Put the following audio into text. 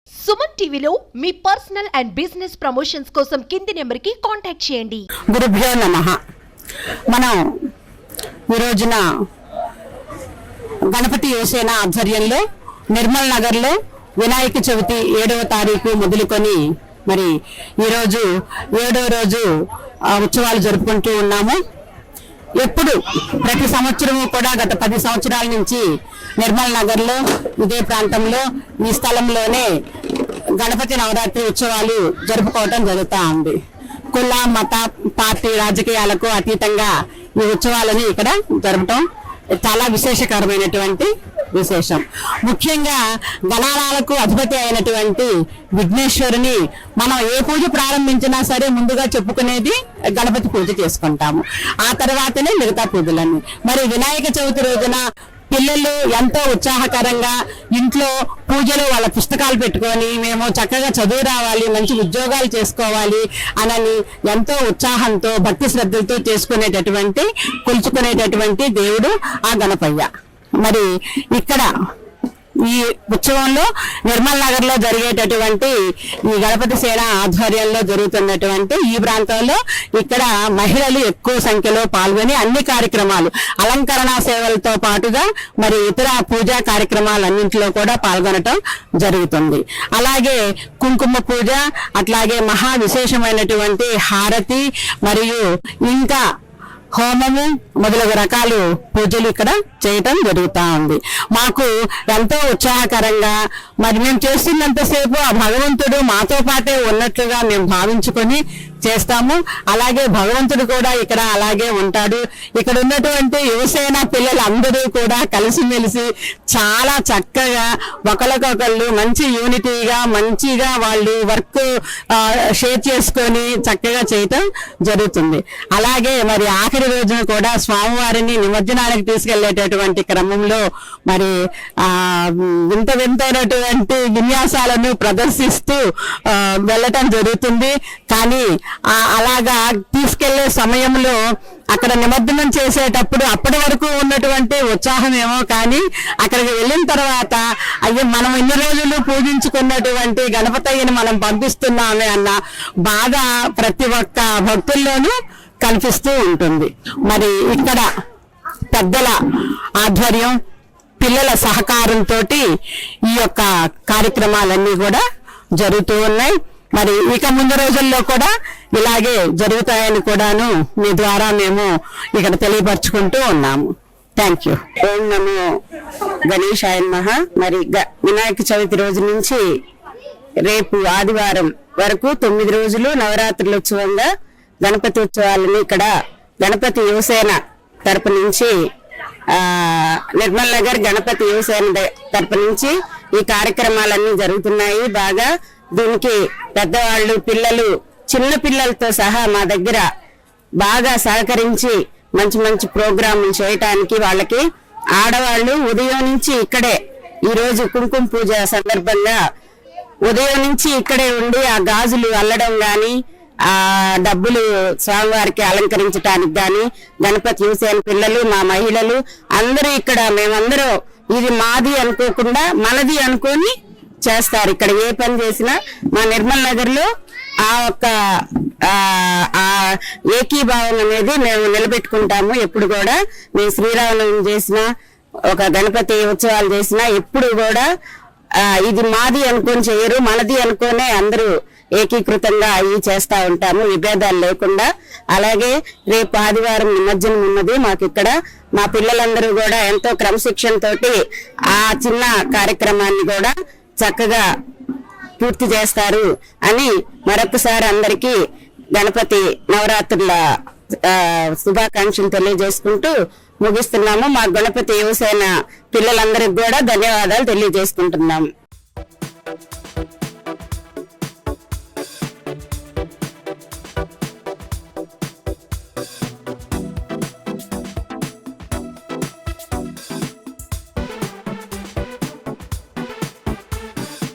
సుమన్ టీవీలో మీ personal and business promotions కోసం కింది నెంబర్కి కాంటాక్ట్ చేయండి. గురుభ్యో నమః. మనం ఈ రోజున గణపతి యువసేన ఆధ్వర్యంలో నిర్మల్ నగర్లో వినాయక చవితి 7వ తారీఖు మొదలుకొని మరి ఈరోజు 7వ రోజు ఉత్సవాలు జరుపుకుంటూ ఉన్నాము. ఎప్పుడు ప్రతి సంవత్సరము కూడా గత 10 సంవత్సరాల నుంచి నిర్మల్ నగర్లో ఇదే ప్రాంతంలో ఈ స్థలంలోనే గణపతి నవరాత్రి ఉత్సవాలు జరుపుకోవటం జరుగుతూ ఉంది. కుల మత పార్టీ రాజకీయాలకు అతీతంగా ఈ ఉత్సవాలను ఇక్కడ జరపటం చాలా విశేషకరమైనటువంటి విశేషం. ముఖ్యంగా గణాలకు అధిపతి అయినటువంటి విఘ్నేశ్వరుని మనం ఏ పూజ ప్రారంభించినా సరే ముందుగా చెప్పుకునేది గణపతి పూజ చేసుకుంటాము. ఆ తర్వాతనే మిగతా పూజలన్నీ. మరి వినాయక చవితి రోజున పిల్లలు ఎంతో ఉత్సాహకరంగా ఇంట్లో పూజలు వాళ్ళ పుస్తకాలు పెట్టుకొని మేము చక్కగా చదువు రావాలి, మంచి ఉద్యోగాలు చేసుకోవాలి అనని ఎంతో ఉత్సాహంతో భక్తి శ్రద్ధలతో చేసుకునేటటువంటి కొలుచుకునేటటువంటి దేవుడు ఆ గణపయ్య. మరి ఇక్కడ ఈ ఉత్సవంలో నిర్మల్ నగర్ లో జరిగేటటువంటి ఈ గణపతి సేన ఆధ్వర్యంలో జరుగుతున్నటువంటి ఈ ప్రాంతంలో ఇక్కడ మహిళలు ఎక్కువ సంఖ్యలో పాల్గొని అన్ని కార్యక్రమాలు అలంకరణ సేవలతో పాటుగా మరి ఇతర పూజా కార్యక్రమాలన్నింటిలో కూడా పాల్గొనటం జరుగుతుంది. అలాగే కుంకుమ పూజ, అట్లాగే మహా విశేషమైనటువంటి హారతి మరియు ఇంకా హోమము మొదలగు రకాలు పూజలు ఇక్కడ చేయటం జరుగుతూ ఉంది. మాకు ఎంతో ఉత్సాహకరంగా మరి మేము చేస్తున్నంతసేపు ఆ భగవంతుడు మాతో పాటే ఉన్నట్లుగా మేము భావించుకొని చేస్తాము. అలాగే భగవంతుడు కూడా ఇక్కడ అలాగే ఉంటాడు. ఇక్కడ ఉన్నటువంటి యువసేన పిల్లలు అందరూ కూడా కలిసిమెలిసి చాలా చక్కగా ఒకరికొకళ్ళు మంచి యూనిటీగా మంచిగా వాళ్ళు వర్క్ షేర్ చేసుకొని చక్కగా చేయటం జరుగుతుంది. అలాగే మరి ఆఖరి రోజున కూడా స్వామివారిని నిమజ్జనానికి తీసుకెళ్లేటటువంటి క్రమంలో మరి వింత వింతైనటువంటి విన్యాసాలను ప్రదర్శిస్తూ వెళ్ళటం జరుగుతుంది. కానీ అలాగా తీసుకెళ్లే సమయంలో అక్కడ నిమజ్జనం చేసేటప్పుడు అప్పటి వరకు ఉన్నటువంటి ఉత్సాహం ఏమో కానీ అక్కడికి వెళ్ళిన తర్వాత అయ్యో మనం ఇన్ని రోజులు పూజించుకున్నటువంటి గణపతయ్యని మనం పంపిస్తున్నామే అన్న బాధ ప్రతి ఒక్క భక్తుల్లోనూ కనిపిస్తూ ఉంటుంది. మరి ఇక్కడ పెద్దల ఆధ్వర్యం పిల్లల సహకారంతో ఈ యొక్క కార్యక్రమాలన్నీ కూడా జరుగుతూ ఉన్నాయి. మరి ఇక ముందు రోజుల్లో కూడా ఇలాగే జరుగుతాయని కూడాను మీ ద్వారా మేము ఇక్కడ తెలియపరుచుకుంటూ ఉన్నాము. Thank you. ఓం నమో గణేశాయ నమః. మరి వినాయక చవితి రోజు నుంచి రేపు ఆదివారం వరకు 9 రోజులు నవరాత్రుల ఉత్సవంగా గణపతి ఉత్సవాలను ఇక్కడ గణపతి యువసేన తరపు నుంచి నిర్మల్ నగర్ గణపతి యువసేన తరపు నుంచి ఈ కార్యక్రమాలన్నీ జరుగుతున్నాయి. బాగా దీనికి పెద్దవాళ్ళు పిల్లలు చిన్న పిల్లలతో సహా మా దగ్గర బాగా సహకరించి మంచి మంచి ప్రోగ్రాములు చేయటానికి వాళ్ళకి ఆడవాళ్ళు ఉదయం నుంచి ఇక్కడే ఈ రోజు కుంకుమ పూజ సందర్భంగా ఉదయం నుంచి ఇక్కడే ఉండి ఆ గాజులు అల్లడం గాని ఆ డబ్బులు స్వామివారికి అలంకరించడానికి గాని గణపతి యువసేన పిల్లలు మా మహిళలు అందరూ ఇక్కడ మేమందరం ఇది మాది అనుకోకుండా మనది అనుకొని చేస్తారు. ఇక్కడ ఏ పని చేసినా మా నిర్మల్ నగర్ లో ఆ ఒక్క ఏకీభావం అనేది మేము నిలబెట్టుకుంటాము. ఎప్పుడు కూడా మేము శ్రీరామనవమి చేసినా ఒక గణపతి ఉత్సవాలు చేసినా ఎప్పుడు కూడా ఇది మాది అనుకొని చేయరు, మనది అనుకోనే అందరూ ఏకీకృతంగా అవి చేస్తా ఉంటాము విభేదాలు లేకుండా. అలాగే రేపు ఆదివారం నిమజ్జనం ఉన్నది మాకు ఇక్కడ. మా పిల్లలందరూ కూడా ఎంతో క్రమశిక్షణ తోటి ఆ చిన్న కార్యక్రమాన్ని కూడా చక్కగా పూర్తి చేస్తారు అని మరొకసారి అందరికీ గణపతి నవరాత్రుల శుభాకాంక్షలు తెలియజేసుకుంటూ ముగిస్తున్నాము. మా గణపతి యువసేన పిల్లలందరికీ కూడా ధన్యవాదాలు తెలియజేసుకుంటున్నాము.